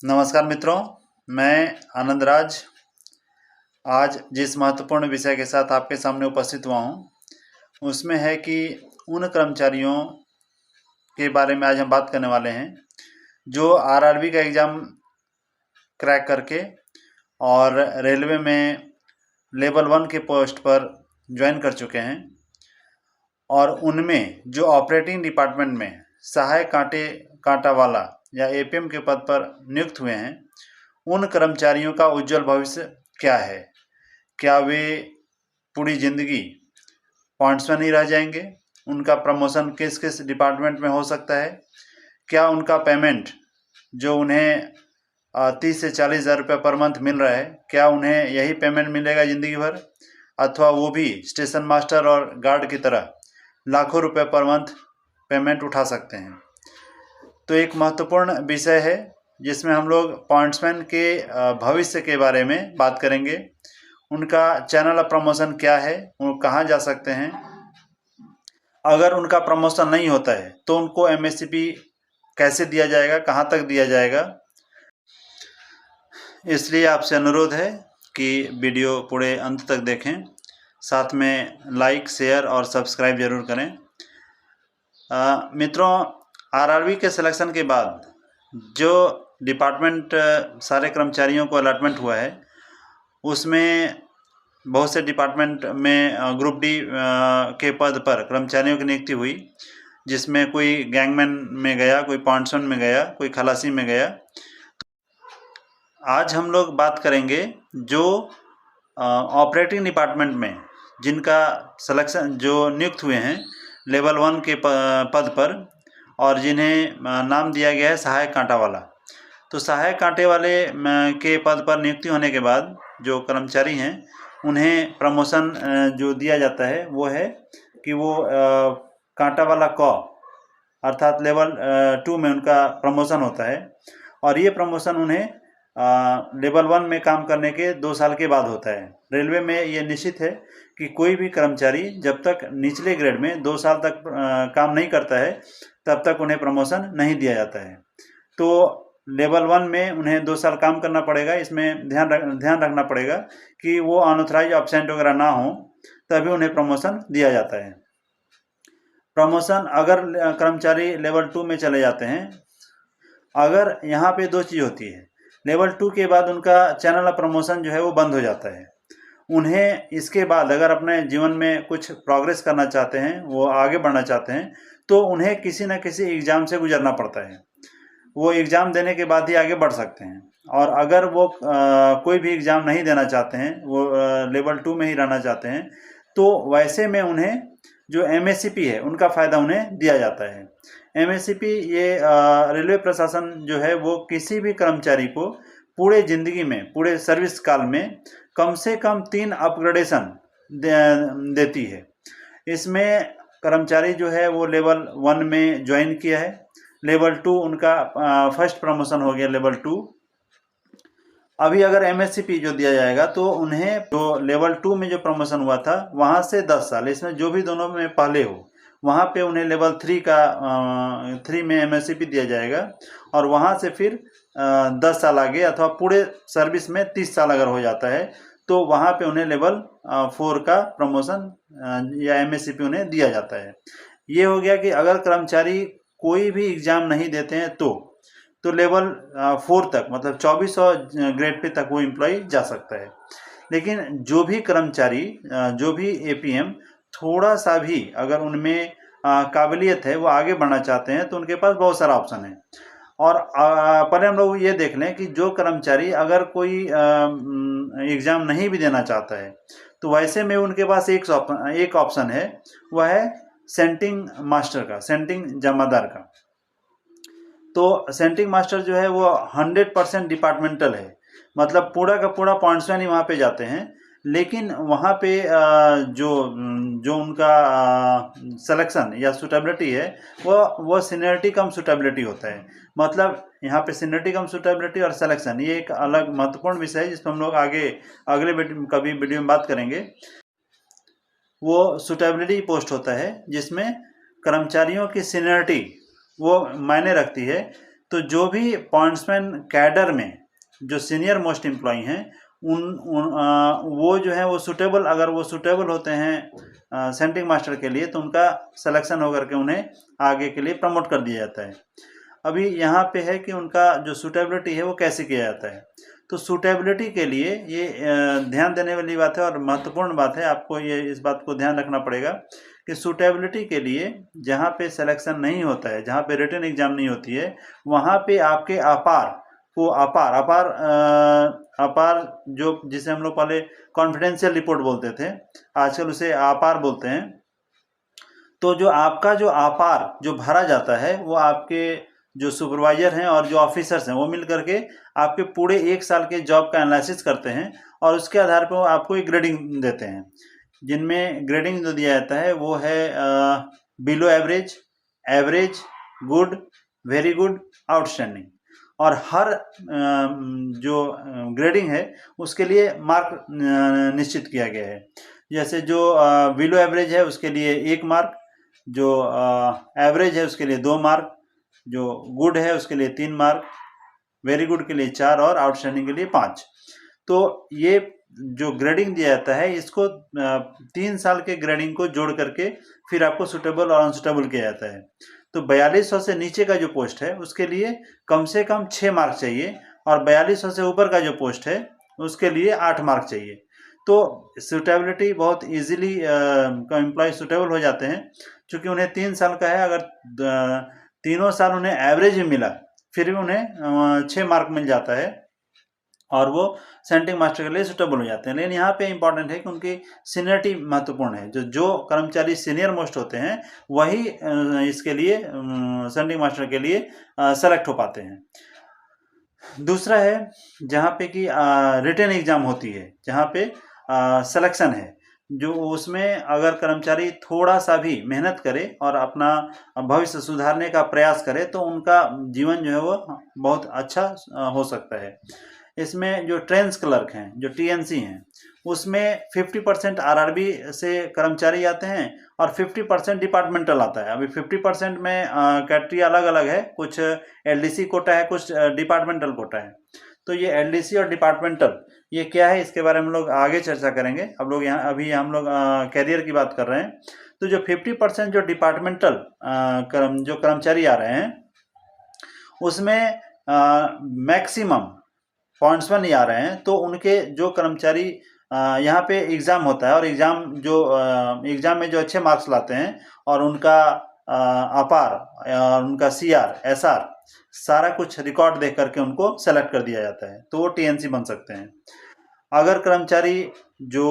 नमस्कार मित्रों, मैं आनंद राज आज जिस महत्वपूर्ण विषय के साथ आपके सामने उपस्थित हुआ हूँ उसमें है कि उन कर्मचारियों के बारे में आज हम बात करने वाले हैं जो आरआरबी का एग्ज़ाम क्रैक करके और रेलवे में लेवल 1 के पोस्ट पर ज्वाइन कर चुके हैं और उनमें जो ऑपरेटिंग डिपार्टमेंट में सहायक कांटा वाला या एपीएम के पद पर नियुक्त हुए हैं, उन कर्मचारियों का उज्जवल भविष्य क्या है? क्या वे पूरी ज़िंदगी पॉइंट्स में नहीं रह जाएंगे? उनका प्रमोशन किस किस डिपार्टमेंट में हो सकता है? क्या उनका पेमेंट जो उन्हें 30 से 40 हज़ार रुपये पर मंथ मिल रहा है, क्या उन्हें यही पेमेंट मिलेगा ज़िंदगी भर, अथवा वो भी स्टेशन मास्टर और गार्ड की तरह लाखों रुपए पर मंथ पेमेंट उठा सकते हैं? तो एक महत्वपूर्ण विषय है जिसमें हम लोग पॉइंट्समैन के भविष्य के बारे में बात करेंगे। उनका चैनल ऑफ प्रमोशन क्या है, वो कहाँ जा सकते हैं, अगर उनका प्रमोशन नहीं होता है तो उनको एमएससीपी कैसे दिया जाएगा, कहाँ तक दिया जाएगा। इसलिए आपसे अनुरोध है कि वीडियो पूरे अंत तक देखें, साथ में लाइक, शेयर और सब्सक्राइब जरूर करें। मित्रों, आरआरबी के सिलेक्शन के बाद जो डिपार्टमेंट सारे कर्मचारियों को अलॉटमेंट हुआ है उसमें बहुत से डिपार्टमेंट में ग्रुप डी के पद पर कर्मचारियों की नियुक्ति हुई, जिसमें कोई गैंगमैन में गया, कोई पॉइंट्समैन में गया, कोई खलासी में गया। आज हम लोग बात करेंगे जो ऑपरेटिंग डिपार्टमेंट में जिनका सिलेक्शन जो नियुक्त हुए हैं लेवल 1 के पद पर और जिन्हें नाम दिया गया है सहायक कांटा वाला। तो सहायक कांटे वाले के पद पर नियुक्ति होने के बाद जो कर्मचारी हैं उन्हें प्रमोशन जो दिया जाता है वो है कि वो कांटा वाला क अर्थात लेवल 2 में उनका प्रमोशन होता है और ये प्रमोशन उन्हें लेवल 1 में काम करने के 2 साल के बाद होता है। रेलवे में ये निश्चित है कि कोई भी कर्मचारी जब तक निचले ग्रेड में 2 साल तक काम नहीं करता है तब तक उन्हें प्रमोशन नहीं दिया जाता है। तो लेवल 1 में उन्हें 2 साल काम करना पड़ेगा। इसमें ध्यान रखना पड़ेगा कि वो अनऑथराइज एब्सेंट वगैरह ना हो, तभी उन्हें प्रमोशन दिया जाता है। प्रमोशन अगर कर्मचारी लेवल 2 में चले जाते हैं, अगर यहाँ पे 2 चीज़ होती है। लेवल 2 के बाद उनका चैनल ऑफ प्रमोशन जो है वो बंद हो जाता है। उन्हें इसके बाद अगर अपने जीवन में कुछ प्रोग्रेस करना चाहते हैं, वो आगे बढ़ना चाहते हैं, तो उन्हें किसी न किसी एग्ज़ाम से गुजरना पड़ता है। वो एग्ज़ाम देने के बाद ही आगे बढ़ सकते हैं। और अगर वो कोई भी एग्ज़ाम नहीं देना चाहते हैं, वो लेवल 2 में ही रहना चाहते हैं, तो वैसे में उन्हें जो एमएससीपी है उनका फ़ायदा उन्हें दिया जाता है। एमएससीपी ये रेलवे प्रशासन जो है वो किसी भी कर्मचारी को पूरे ज़िंदगी में, पूरे सर्विस काल में कम से कम 3 अपग्रेडेशन देती है। इसमें कर्मचारी जो है वो लेवल 1 में ज्वाइन किया है, लेवल 2 उनका फर्स्ट प्रमोशन हो गया लेवल 2। अभी अगर एमएससीपी जो दिया जाएगा तो उन्हें जो लेवल 2 में जो प्रमोशन हुआ था वहाँ से 10 साल, इसमें जो भी दोनों में पहले हो वहाँ पे उन्हें लेवल 3 में एमएससीपी दिया जाएगा और वहाँ से फिर 10 साल आगे अथवा पूरे सर्विस में 30 साल अगर हो जाता है तो वहाँ पे उन्हें लेवल 4 का प्रमोशन या एमएससीपी उन्हें दिया जाता है। ये हो गया कि अगर कर्मचारी कोई भी एग्ज़ाम नहीं देते हैं तो लेवल 4 तक, मतलब 2400 ग्रेड पे तक वो एम्प्लॉय जा सकता है। लेकिन जो भी कर्मचारी, जो भी एपीएम थोड़ा सा भी अगर उनमें काबिलियत है, वो आगे बढ़ना चाहते हैं, तो उनके पास बहुत सारा ऑप्शन है। और पहले हम लोग ये देख लें कि जो कर्मचारी अगर कोई एग्ज़ाम नहीं भी देना चाहता है तो वैसे में उनके पास एक ऑप्शन है, वह है सेंटिंग मास्टर का, सेंटिंग जमादार का। तो सेंटिंग मास्टर जो है वो 100% डिपार्टमेंटल है, मतलब पूरा का पूरा पॉइंट्समैन ही वहाँ पे जाते हैं। लेकिन वहाँ पे जो उनका सिलेक्शन या सूटेबिलिटी है वो सीनियरिटी कम सूटेबिलिटी होता है। मतलब यहाँ पे सीनियरिटी कम सूटेबिलिटी और सिलेक्शन ये एक अलग महत्वपूर्ण विषय है, जिस पर हम लोग अगले कभी वीडियो में बात करेंगे। वो सूटेबिलिटी पोस्ट होता है जिसमें कर्मचारियों की सीनियरिटी वो मायने रखती है तो जो भी पॉइंट्समैन कैडर में जो सीनियर मोस्ट एम्प्लॉई हैं वो जो है वो सूटेबल, अगर वो सूटेबल होते हैं सेंटिंग मास्टर के लिए, तो उनका सिलेक्शन होकर के उन्हें आगे के लिए प्रमोट कर दिया जाता है। अभी यहाँ पे है कि उनका जो सूटेबिलिटी है वो कैसे किया जाता है। तो सूटेबिलिटी के लिए ये ध्यान देने वाली बात है और महत्वपूर्ण बात है, आपको ये इस बात को ध्यान रखना पड़ेगा कि सूटेबिलिटी के लिए जहाँ पे सिलेक्शन नहीं होता है, जहाँ पे रिटन एग्जाम नहीं होती है, वहाँ पे आपके अपार जो जिसे हम लोग पहले कॉन्फिडेंशियल रिपोर्ट बोलते थे, आजकल उसे अपार बोलते हैं। तो जो आपका जो अपार जो भरा जाता है वो आपके जो सुपरवाइजर हैं और जो ऑफिसर्स हैं वो मिल करके आपके पूरे 1 साल के जॉब का एनालिसिस करते हैं और उसके आधार पर वो आपको एक ग्रेडिंग देते हैं, जिनमें ग्रेडिंग जो दिया जाता है वो है below average, average, good, very good, outstanding. और हर जो ग्रेडिंग है उसके लिए मार्क निश्चित किया गया है। जैसे जो बिलो एवरेज है उसके लिए 1 मार्क, जो एवरेज है उसके लिए 2 मार्क, जो गुड है उसके लिए 3 मार्क, वेरी गुड के लिए 4 और आउटस्टैंडिंग के लिए 5। तो ये जो ग्रेडिंग दिया जाता है इसको 3 साल के ग्रेडिंग को जोड़ करके फिर आपको सुटेबल और अनसुटेबल किया जाता है। तो 4200 से नीचे का जो पोस्ट है उसके लिए कम से कम 6 मार्क चाहिए और 4200 से ऊपर का जो पोस्ट है उसके लिए 8 मार्क चाहिए। तो सुटेबिलिटी बहुत इजीली एम्प्लॉय सुटेबल हो जाते हैं, क्योंकि उन्हें 3 साल का है, अगर तीनों साल उन्हें एवरेज भी मिला फिर भी उन्हें 6 मार्क मिल जाता है और वो सेंटिंग मास्टर के लिए सुटेबल हो जाते हैं। लेकिन यहाँ पे इंपॉर्टेंट है कि उनकी सीनियरिटी महत्वपूर्ण है। जो कर्मचारी सीनियर मोस्ट होते हैं वही इसके लिए सेंटिंग मास्टर के लिए सेलेक्ट हो पाते हैं। दूसरा है जहाँ पे कि रिटन एग्जाम होती है, जहाँ पे सिलेक्शन है, जो उसमें अगर कर्मचारी थोड़ा सा भी मेहनत करे और अपना भविष्य सुधारने का प्रयास करे तो उनका जीवन जो है वो बहुत अच्छा हो सकता है। इसमें जो ट्रेंस क्लर्क हैं, जो टीएनसी हैं, उसमें 50% आरआरबी से कर्मचारी आते हैं और 50% डिपार्टमेंटल आता है। अभी 50% में कैटेगरी अलग अलग है, कुछ एलडीसी कोटा है, कुछ डिपार्टमेंटल कोटा है। तो ये एलडीसी और डिपार्टमेंटल ये क्या है, इसके बारे में हम लोग आगे चर्चा करेंगे। अभी हम लोग कैरियर की बात कर रहे हैं। तो जो 50% जो डिपार्टमेंटल जो कर्मचारी आ रहे हैं उसमें मैक्सिमम पॉइंट्समैन नहीं आ रहे हैं, तो उनके जो कर्मचारी यहाँ पे एग्ज़ाम होता है और एग्ज़ाम में जो अच्छे मार्क्स लाते हैं और उनका अपार और उनका सीआर, एसआर सारा कुछ रिकॉर्ड देख करके उनको सेलेक्ट कर दिया जाता है, तो वो टीएनसी बन सकते हैं। अगर कर्मचारी जो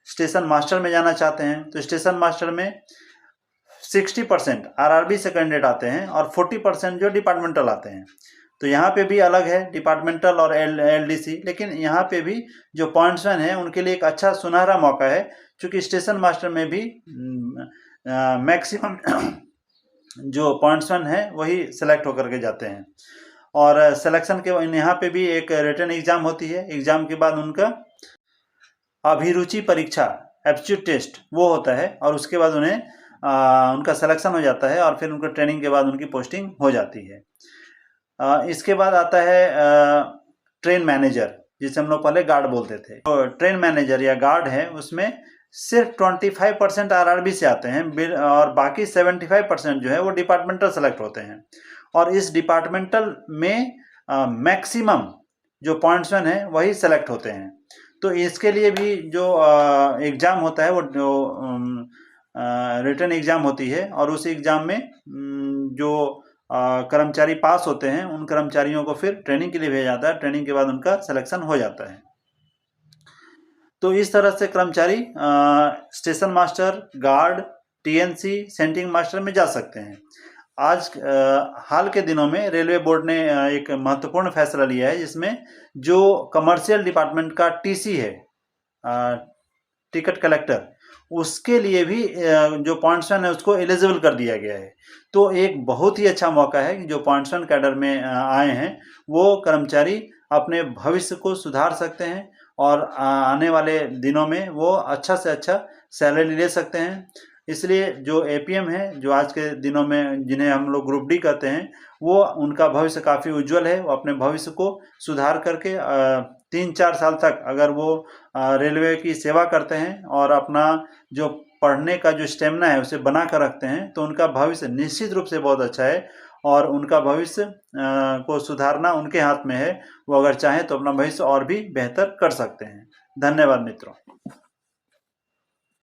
स्टेशन मास्टर में जाना चाहते हैं तो स्टेशन मास्टर में 60% आरआरबी से कैंडिडेट आते हैं और 40% जो डिपार्टमेंटल आते हैं। तो यहाँ पे भी अलग है डिपार्टमेंटल और एलडीसी, लेकिन यहाँ पे भी जो पॉइंट्समैन है उनके लिए एक अच्छा सुनहरा मौका है, क्योंकि स्टेशन मास्टर में भी मैक्सिमम जो पॉइंट्समैन है वही सेलेक्ट होकर के जाते हैं। और सिलेक्शन के यहाँ पे भी एक रिटन एग्जाम होती है। एग्जाम के बाद उनका अभिरुचि परीक्षा, एप्टीट्यूड टेस्ट, वो होता है और उसके बाद उन्हें उनका सिलेक्शन हो जाता है और फिर उनका ट्रेनिंग के बाद उनकी पोस्टिंग हो जाती है। इसके बाद आता है ट्रेन मैनेजर, जिसे हम लोग पहले गार्ड बोलते थे। तो ट्रेन मैनेजर या गार्ड है, उसमें सिर्फ 25% आरआरबी से आते हैं और बाकी 75% जो है वो डिपार्टमेंटल सेलेक्ट होते हैं। और इस डिपार्टमेंटल में मैक्सिमम जो पॉइंट्समैन है वही सेलेक्ट होते हैं। तो इसके लिए भी जो एग्ज़ाम होता है वो रिटन एग्ज़ाम होती है और उस एग्ज़ाम में जो कर्मचारी पास होते हैं उन कर्मचारियों को फिर ट्रेनिंग के लिए भेजा जाता है। ट्रेनिंग के बाद उनका सिलेक्शन हो जाता है। तो इस तरह से कर्मचारी स्टेशन मास्टर, गार्ड, टीएनसी, सेंटिंग मास्टर में जा सकते हैं। आज हाल के दिनों में रेलवे बोर्ड ने एक महत्वपूर्ण फैसला लिया है, जिसमें जो कमर्शियल डिपार्टमेंट का टीसी है, टिकट कलेक्टर, उसके लिए भी जो पॉइंट्समैन है उसको एलिजिबल कर दिया गया है। तो एक बहुत ही अच्छा मौका है कि जो पॉइंट्समैन कैडर में आए हैं वो कर्मचारी अपने भविष्य को सुधार सकते हैं और आने वाले दिनों में वो अच्छा से अच्छा सैलरी ले सकते हैं। इसलिए जो एपीएम है, जो आज के दिनों में जिन्हें हम लोग ग्रुप डी कहते हैं, वो उनका भविष्य काफ़ी उज्जवल है। वो अपने भविष्य को सुधार करके 3-4 साल तक अगर वो रेलवे की सेवा करते हैं और अपना जो पढ़ने का जो स्टेमिना है उसे बना कर रखते हैं, तो उनका भविष्य निश्चित रूप से बहुत अच्छा है और उनका भविष्य को सुधारना उनके हाथ में है। वो अगर चाहें तो अपना भविष्य और भी बेहतर कर सकते हैं। धन्यवाद मित्रों।